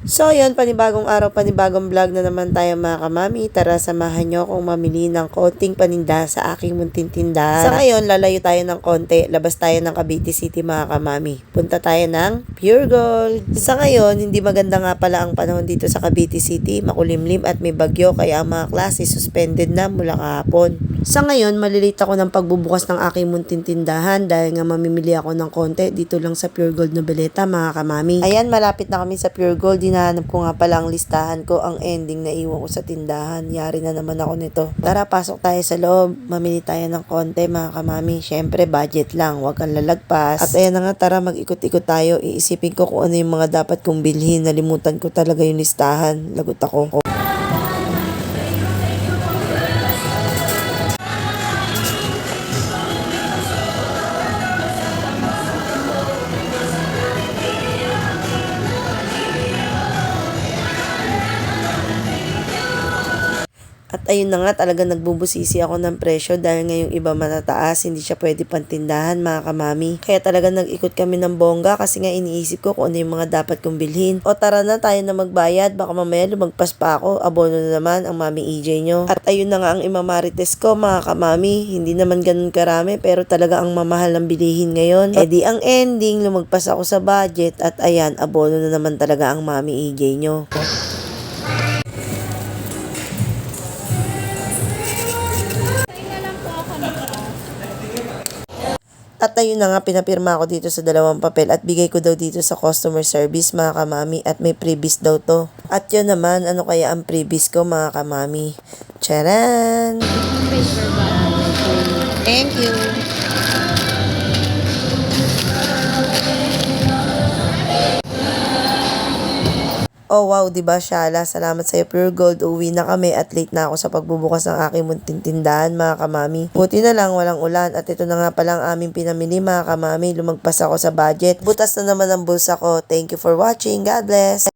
So yun, panibagong araw, panibagong vlog na naman tayo mga kamami. Tara, samahan nyo akong mamili ng konting paninda sa aking munting tindahan. Sa ngayon, lalayo tayo ng konti. Labas tayo ng Cavite City mga kamami. Punta tayo ng Pure Gold. Sa ngayon, hindi maganda nga pala ang panahon dito sa Cavite City. Makulimlim at may bagyo kaya ang mga klase suspended na mula kahapon. Sa ngayon, malilate ako ng pagbubukas ng aking munting tindahan dahil nga mamimili ako ng konti dito lang sa Pure Gold Noveleta mga kamami. Ayan, malapit na kami sa Pure Gold. Hinahanap ko nga pala ang listahan ko, ang ending na iwan ko sa tindahan. Yari na naman ako nito. Tara, pasok tayo sa loob. Mamili tayo ng konti mga kamami. Syempre, budget lang. Huwag kang lalagpas. At ayan na nga, tara mag-ikot-ikot tayo. Iisipin ko kung ano yung mga dapat kong bilhin. Nalimutan ko talaga yung listahan. Lagot ako. At ayun na nga, talaga nagbubusisi ako ng presyo dahil ngayong iba matataas, hindi siya pwede pantindahan mga kamami. Kaya talaga nag-ikot kami ng bongga kasi nga iniisip ko kung ano yung mga dapat kong bilhin. O tara na, tayo na magbayad, baka mamaya lumagpas pa ako, abono na naman ang Mami EJ nyo. At ayun na nga ang imamarites ko mga kamami, hindi naman ganun karami pero talaga ang mamahal ng bilihin ngayon. E di ang ending, lumagpas ako sa budget at ayan, abono na naman talaga ang Mami EJ nyo. At ayun na nga, pinapirma ako dito sa dalawang papel at bigay ko daw dito sa customer service mga kamami at may freebies daw to. At yun naman, ano kaya ang freebies ko mga kamami? Charan! Thank you! Oh wow, diba Shala? Salamat sa'yo Pure Gold. Uwi na kami at late na ako sa pagbubukas ng aking munting tindahan mga kamami. Buti na lang walang ulan at ito na nga pala ang aming pinamili mga kamami. Lumagpas ako sa budget. Butas na naman ang bulsa ko. Thank you for watching. God bless!